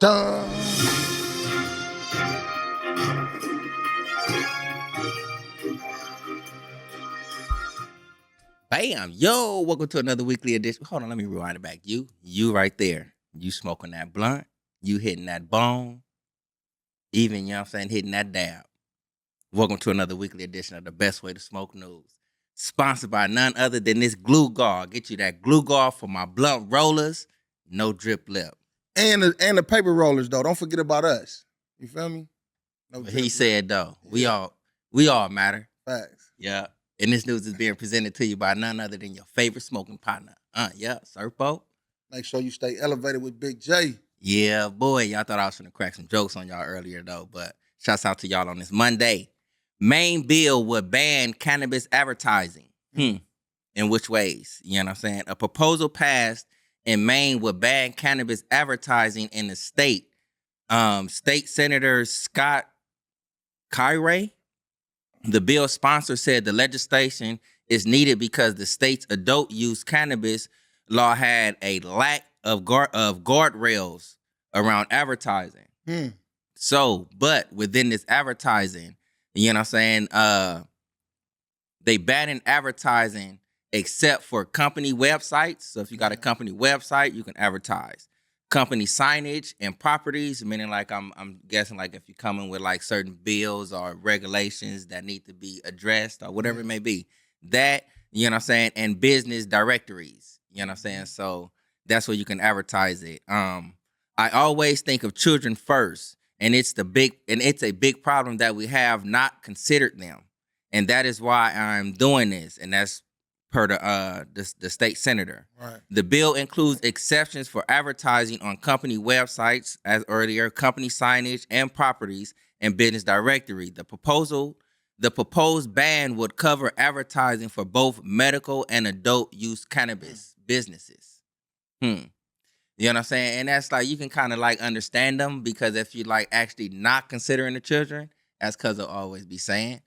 Dun. Bam! Yo, welcome to another weekly edition. Hold on, let me rewind it back. You right there. You smoking that blunt. You hitting that bone. Even, you know what I'm saying, hitting that dab. Welcome to another weekly edition of the Best Way to Smoke News. Sponsored by none other than this glue guard. Get you that glue guard for my blunt rollers. No drip lip. And the paper rollers, though. Don't forget about us. You feel me? No But drip he lip. said, though, Yeah. we all matter. Facts. Yeah. And this news is being presented to you by none other than your favorite smoking partner. Yeah, Serpo. Make sure you stay elevated with Big J. Yeah, boy. Y'all thought I was gonna crack some jokes on y'all earlier, though. But shouts out to y'all on this Monday. Manie Bill would ban cannabis advertising. In which ways? You know what I'm saying? A proposal passed in Maine would ban cannabis advertising in the state. State Senator Scott Kyrie, the bill's sponsor, said the legislation is needed because the state's adult use cannabis law had a lack of guardrails around advertising. So, but within this advertising, you know what I'm saying? They banned advertising except for company websites. So if you got a company website, you can advertise. Company signage and properties, meaning like I'm guessing like if you're coming with like certain bills or regulations that need to be addressed or whatever it may be. That, you know what I'm saying, and business directories. You know what I'm saying? So that's where you can advertise it. I always think of children first, and it's a big problem that we have not considered them. And that is why I'm doing this. And that's per the state senator. Right. The bill includes exceptions for advertising on company websites, as earlier, company signage and properties and business directory. The proposed ban would cover advertising for both medical and adult use cannabis businesses. You know what I'm saying? And that's like, you can kind of like understand them, because if you like actually not considering the children, that's because they'll always be saying.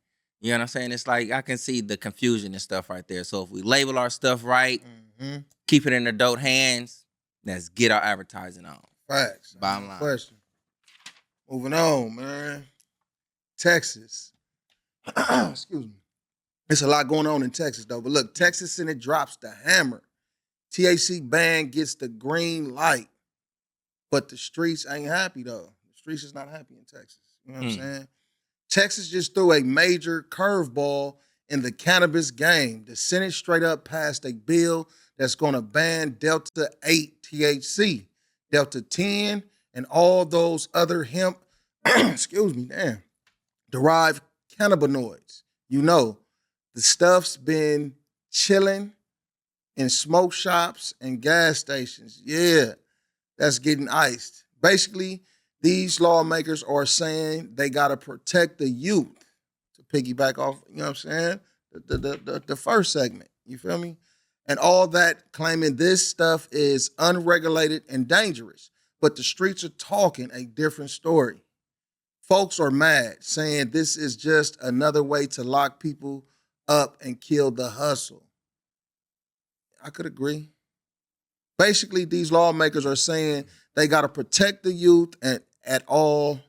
You know what I'm saying? It's like, I can see the confusion and stuff right there. So if we label our stuff right, keep it in adult hands, let's get our advertising on. Facts. Bottom line. Question. Moving on, man. Texas. Excuse me. There's a lot going on in Texas, though. But look, Texas Senate drops the hammer. THC ban gets the green light. But the streets ain't happy, though. The streets is not happy in Texas. You know what I'm saying? Texas just threw a major curveball in the cannabis game. The Senate straight up passed a bill that's going to ban Delta 8 THC, Delta 10, and all those other hemp, derived cannabinoids. You know, the stuff's been chilling in smoke shops and gas stations. Yeah, that's getting iced. Basically, these lawmakers are saying they got to protect the youth, to piggyback off, you know what I'm saying, the first segment, you feel me? And all that, claiming this stuff is unregulated and dangerous. But the streets are talking a different story. Folks are mad, saying this is just another way to lock people up and kill the hustle. I could agree. Basically, these lawmakers are saying they got to protect the youth and all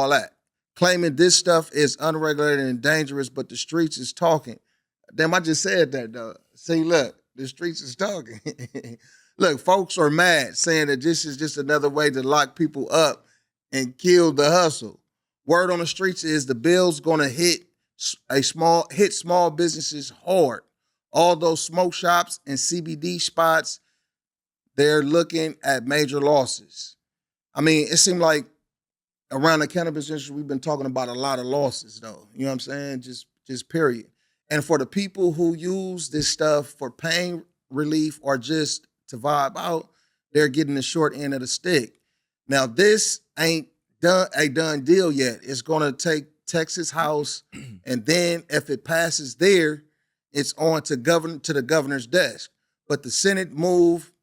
that, claiming this stuff is unregulated and dangerous, but the streets is talking. Damn, I just said that, though. See, look, the streets is talking. Look, folks are mad, saying that this is just another way to lock people up and kill the hustle. Word on the streets is the bill's gonna hit small businesses hard. All those smoke shops and CBD spots, they're looking at major losses. I mean, it seemed like around the cannabis industry, we've been talking about a lot of losses, though. You know what I'm saying? Just period. And for the people who use this stuff for pain relief or just to vibe out, they're getting the short end of the stick. Now, this ain't a done deal yet. It's going to take Texas House, and then if it passes there, it's on to the governor's desk. But the Senate move,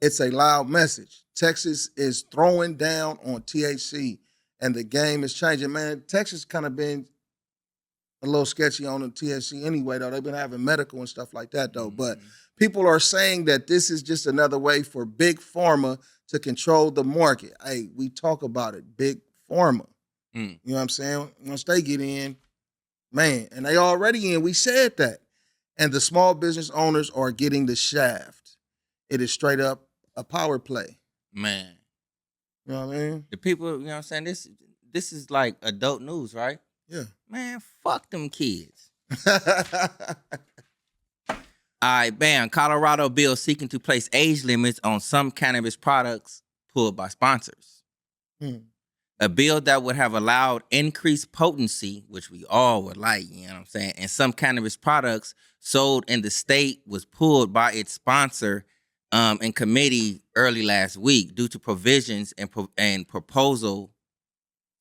it's a loud message. Texas is throwing down on THC, and the game is changing. Man, Texas kind of been a little sketchy on the THC anyway, though. They've been having medical and stuff like that, though. But People are saying that this is just another way for big pharma to control the market. Hey, we talk about it, big pharma. Mm. You know what I'm saying? Once they get in, man, and they already in, we said that. And the small business owners are getting the shaft. It is straight up a power play. Man. You know what I mean? The people, you know what I'm saying? This is like adult news, right? Yeah. Man, fuck them kids. All right, bam. Colorado bill seeking to place age limits on some cannabis products pulled by sponsors. A bill that would have allowed increased potency, which we all would like, you know what I'm saying, and some cannabis products sold in the state was pulled by its sponsor in committee early last week due to provisions and proposal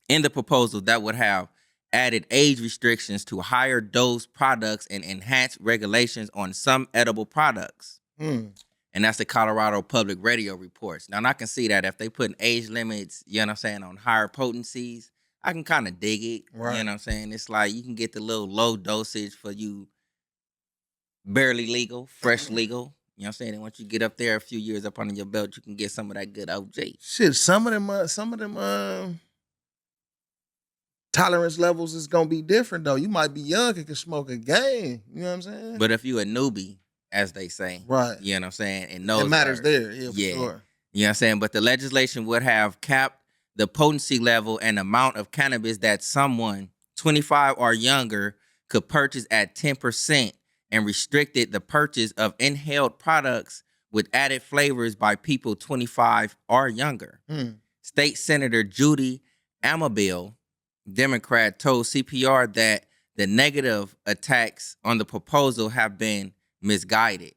that would have added age restrictions to higher dose products and enhanced regulations on some edible products. And that's the Colorado Public Radio reports. Now, and I can see that if they put age limits, you know what I'm saying, on higher potencies, I can kind of dig it. Right. You know what I'm saying? It's like you can get the little low dosage for you barely legal, fresh legal. You know what I'm saying? And once you get up there a few years up under your belt, you can get some of that good OG. Shit, some of them tolerance levels is gonna be different though. You might be young and can smoke a game. You know what I'm saying? But if you a newbie, as they say, right, you know what I'm saying, and knows it matters there. Yeah, for sure. You know what I'm saying? But the legislation would have capped the potency level and amount of cannabis that someone 25 or younger could purchase at 10% and restricted the purchase of inhaled products with added flavors by people 25 or younger. State Senator Judy Amabill, Democrat, told CPR that the negative attacks on the proposal have been misguided.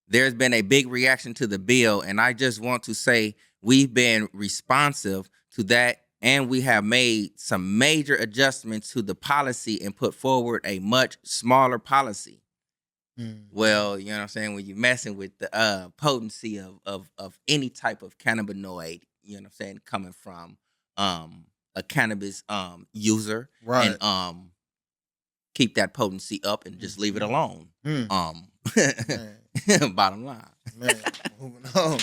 There's been a big reaction to the bill, and I just want to say we've been responsive to that, and we have made some major adjustments to the policy and put forward a much smaller policy. Well, you know what I'm saying, when you're messing with the potency of any type of cannabinoid, you know what I'm saying, coming from a cannabis user, right, and keep that potency up and just leave it alone. Bottom line. Man, moving on.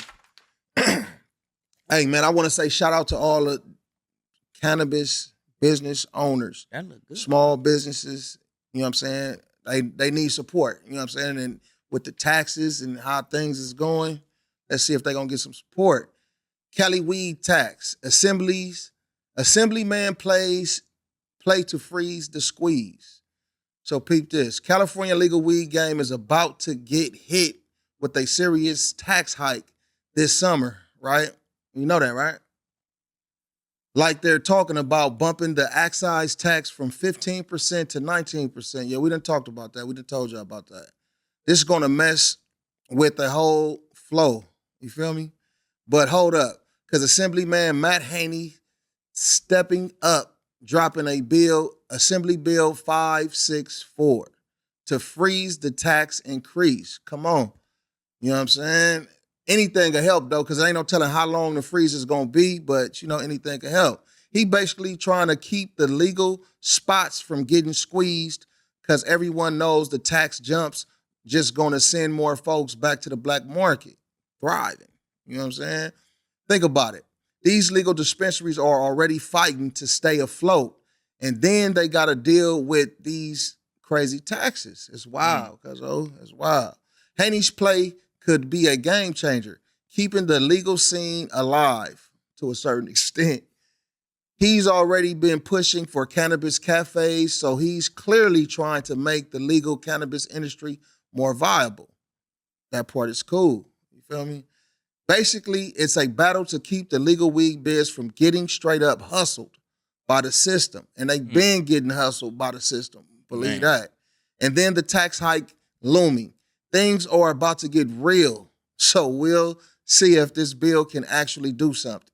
Hey, man, I want to say shout out to all the cannabis business owners. That look good. Small businesses, you know what I'm saying? They need support, you know what I'm saying? And with the taxes and how things is going, let's see if they're going to get some support. Cali weed tax. Assemblyman play to freeze the squeeze. So peep this. California legal weed game is about to get hit with a serious tax hike this summer, right? You know that, right? Like they're talking about bumping the excise tax from 15% to 19%. Yeah, we done talked about that. We done told you about that. This is going to mess with the whole flow. You feel me? But hold up. Because Assemblyman Matt Haney stepping up, dropping a bill, Assembly Bill 564, to freeze the tax increase. Come on. You know what I'm saying? Anything can help, though, because there ain't no telling how long the freeze is going to be, but, you know, anything can help. He basically trying to keep the legal spots from getting squeezed because everyone knows the tax jumps just going to send more folks back to the black market, thriving. You know what I'm saying? Think about it. These legal dispensaries are already fighting to stay afloat, and then they got to deal with these crazy taxes. It's wild, it's wild. Haney's play could be a game changer, keeping the legal scene alive to a certain extent. He's already been pushing for cannabis cafes, so he's clearly trying to make the legal cannabis industry more viable. That part is cool. You feel me? Basically, it's a battle to keep the legal weed biz from getting straight up hustled by the system. And they've been getting hustled by the system. Believe that. And then the tax hike looming. Things are about to get real. So we'll see if this bill can actually do something.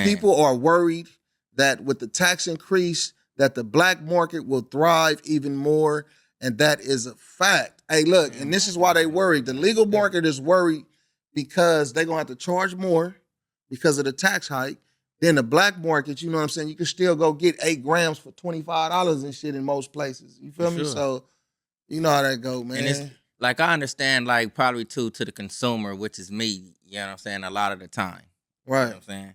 People are worried that with the tax increase, that the black market will thrive even more. And that is a fact. Hey, look, and this is why they worried. The legal market is worried because they're going to have to charge more because of the tax hike. Then the black market, you know what I'm saying, you can still go get 8 grams for $25 and shit in most places. You feel me? Sure. So you know how that go, man. like I understand, like probably to the consumer, which is me. You know what I'm saying? A lot of the time, you know Right. what I'm saying?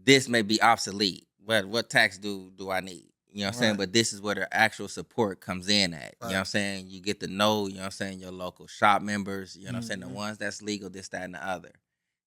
This may be obsolete. What tax do I need? You know what I'm saying? Right. But this is where the actual support comes in at. You know what I'm saying? You get to know, you know what I'm saying, your local shop members, you know what I'm saying, the ones that's legal, this, that, and the other.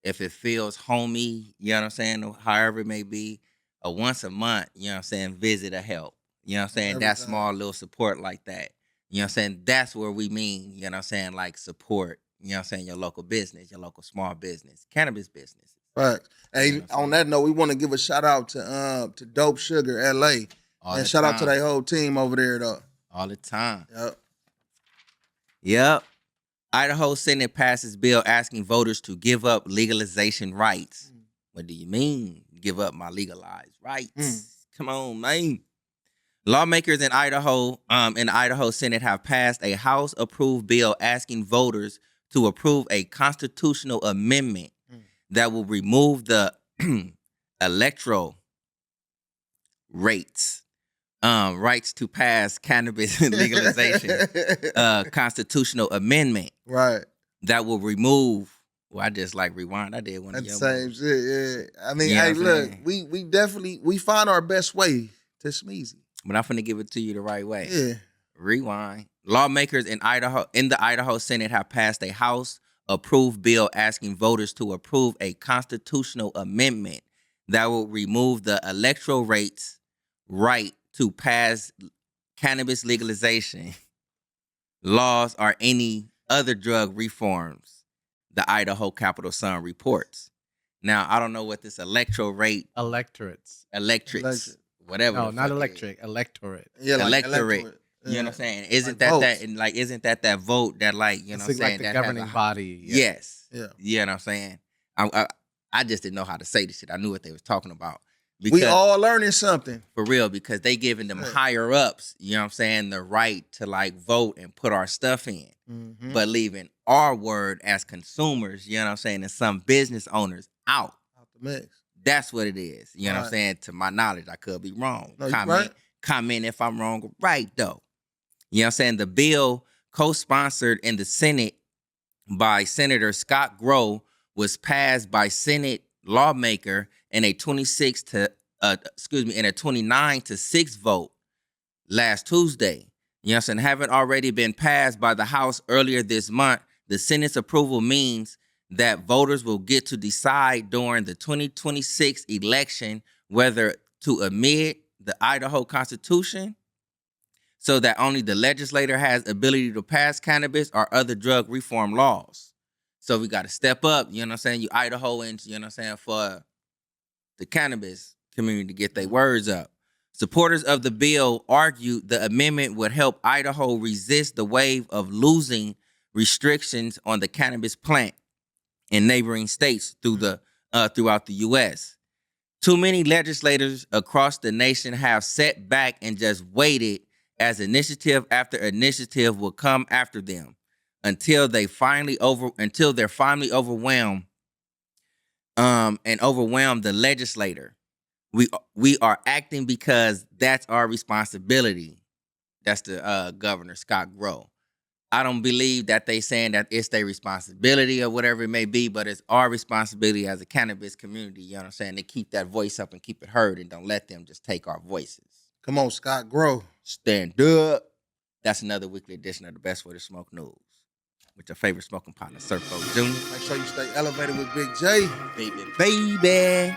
If it feels homey, you know what I'm saying, or however it may be, a once a month, you know what I'm saying, visit or help. You know what I'm saying? That Everything. small little support like that. You know what I'm saying? That's where we mean, you know what I'm saying, like support, you know what I'm saying, your local business, your local small business, cannabis business. Right. Hey, You know what I'm on saying? that note, we want to give a shout out to Dope Sugar LA. All And the shout out to time. their whole team over there though. All the time. Yep. Yep. Idaho Senate passes bill asking voters to give up legalization rights. What do you mean, give up my legalized rights? Come on, man. Lawmakers in the Idaho Senate have passed a House-approved bill asking voters to approve a constitutional amendment that will remove the electoral rights to pass cannabis legalization constitutional amendment. Right. That will remove. Well, I just like rewind. I did one of That's your the same moves. shit, yeah. I mean, You know hey, what I'm look, saying? we definitely find our best way to smeezy. But I'm finna give it to you the right way. Yeah. Rewind. Lawmakers in the Idaho Senate have passed a House-approved bill asking voters to approve a constitutional amendment that will remove the electoral right to pass cannabis legalization laws or any other drug reforms, the Idaho Capitol Sun reports. Now, I don't know what this electorates, Electorate. whatever. No, the not fuck electric. Electorate. Yeah, like electorate. Yeah. You know what I'm saying? Isn't Like isn't that vote that, like, you know what I'm It's saying? like the that governing has a, body. Yeah. Yes. Yeah. You know what I'm saying? I just didn't know how to say this shit. I knew what they was talking about. We all learning something. For real, because they giving them higher ups, you know what I'm saying, the right to like vote and put our stuff in. But leaving our word as consumers, you know what I'm saying, and some business owners out. Out the mix. That's what it is. You know what I'm saying? To my knowledge, I could be wrong. No, you right. Comment if I'm wrong or right, though. You know what I'm saying? The bill, co-sponsored in the Senate by Senator Scott Grow, was passed by Senate lawmaker in a 29-6 vote last Tuesday. You know what I'm saying? Having already been passed by the House earlier this month, the Senate's approval means that voters will get to decide during the 2026 election whether to amend the Idaho Constitution so that only the legislator has ability to pass cannabis or other drug reform laws. So we got to step up, you know what I'm saying? You Idahoans, you know what I'm saying, for the cannabis community to get their words up. Supporters of the bill argued the amendment would help Idaho resist the wave of losing restrictions on the cannabis plant in neighboring states throughout the U.S. Too many legislators across the nation have sat back and just waited as initiative after initiative will come after them until they're finally overwhelmed and overwhelm the legislator. We are acting because that's our responsibility. That's the Governor Scott Grow. I don't believe that they saying that it's their responsibility or whatever it may be, but it's our responsibility as a cannabis community, you know what I'm saying, to keep that voice up and keep it heard and don't let them just take our voices. Come on, Scott, grow. Stand up. That's another weekly edition of The Best Way to Smoke News with your favorite smoking partner, Surfo Jr. Make sure you stay elevated with Big J. Baby.